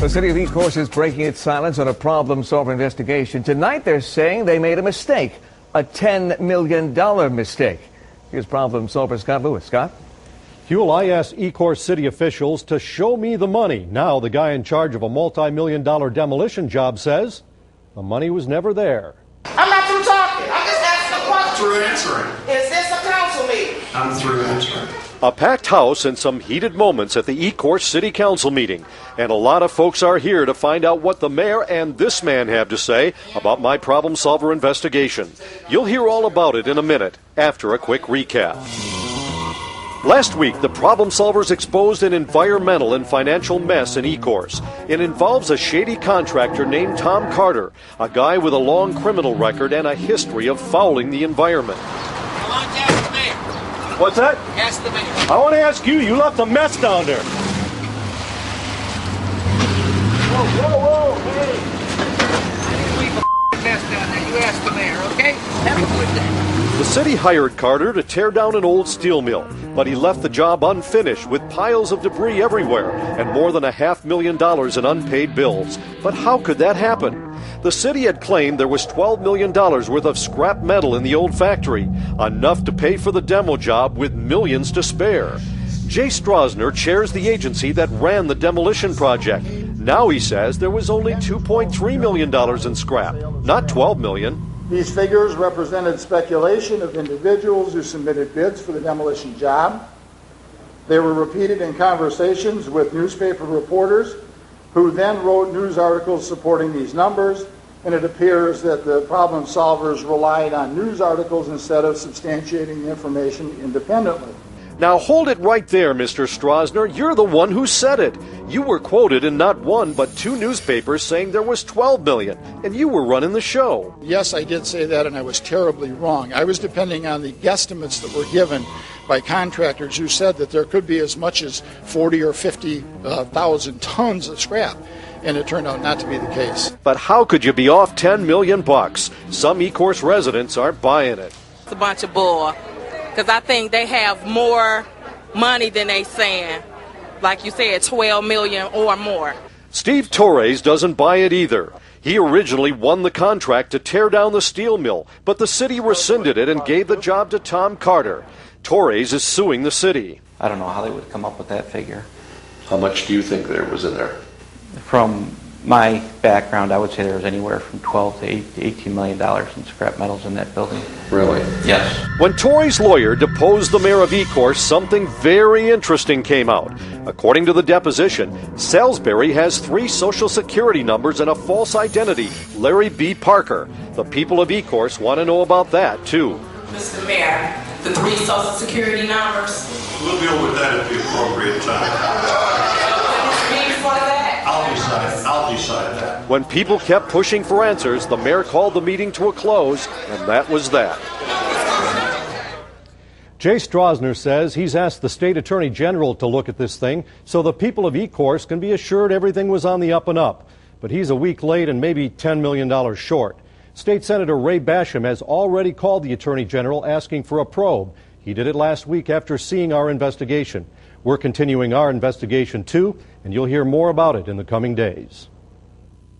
The city of Ecorse is breaking its silence on a problem-solving investigation. Tonight, they're saying they made a mistake, a $10 million mistake. Here's problem-solver Scott Lewis. Scott? Huel, I asked Ecorse city officials to show me the money. Now the guy in charge of a multi-million-dollar demolition job says the money was never there. I'm not through talking. I'm just asking a question. Through answering. Is this a council meeting? I'm through answering. A packed house and some heated moments at the Ecorse City Council meeting. And a lot of folks are here to find out what the mayor and this man have to say about my problem solver investigation. You'll hear all about it in a minute after a quick recap. Last week, the problem solvers exposed an environmental and financial mess in Ecorse. It involves a shady contractor named Tom Carter, a guy with a long criminal record and a history of fouling the environment. What's that? Ask the mayor. I want to ask you, you left a mess down there. Whoa, hey. I didn't leave a mess down there. You ask the mayor, okay? Have a good day. The city hired Carter to tear down an old steel mill, but he left the job unfinished with piles of debris everywhere and more than $500,000 in unpaid bills. But how could that happen? The city had claimed there was $12 million worth of scrap metal in the old factory, enough to pay for the demo job with millions to spare. Jay Strasner chairs the agency that ran the demolition project. Now he says there was only $2.3 million in scrap, not $12 million. These figures represented speculation of individuals who submitted bids for the demolition job. They were repeated in conversations with newspaper reporters who then wrote news articles supporting these numbers, and it appears that the problem solvers relied on news articles instead of substantiating the information independently. Now hold it right there, Mr. Strasner. You're the one who said it. You were quoted in not one but two newspapers saying there was $12 million, and you were running the show. Yes, I did say that, and I was terribly wrong. I was depending on the guesstimates that were given by contractors who said that there could be as much as 40 or 50,000 tons of scrap, and it turned out not to be the case. But how could you be off $10 million? Some Ecorse residents aren't buying it. It's a bunch of bull, because I think they have more money than they saying. Like you said, 12 million or more. Steve Torres doesn't buy it either. He originally won the contract to tear down the steel mill, but the city rescinded it and gave the job to Tom Carter. Torres is suing the city. I don't know how they would come up with that figure. How much do you think there was in there? From my background, I would say there was anywhere from $12 to $18 million in scrap metals in that building. Really? Yes. When Torres' lawyer deposed the mayor of Ecorse, something very interesting came out. According to the deposition, Salisbury has 3 social security numbers and a false identity, Larry B. Parker. The people of Ecorse want to know about that, too. Mr. Mayor, the 3 social security numbers. We'll deal with that at the appropriate time. I'll decide that. When people kept pushing for answers, the mayor called the meeting to a close, and that was that. Jay Strasner says he's asked the state attorney general to look at this thing so the people of Ecorse can be assured everything was on the up and up. But he's a week late and maybe $10 million short. State Senator Ray Basham has already called the attorney general asking for a probe. He did it last week after seeing our investigation. We're continuing our investigation too, and you'll hear more about it in the coming days.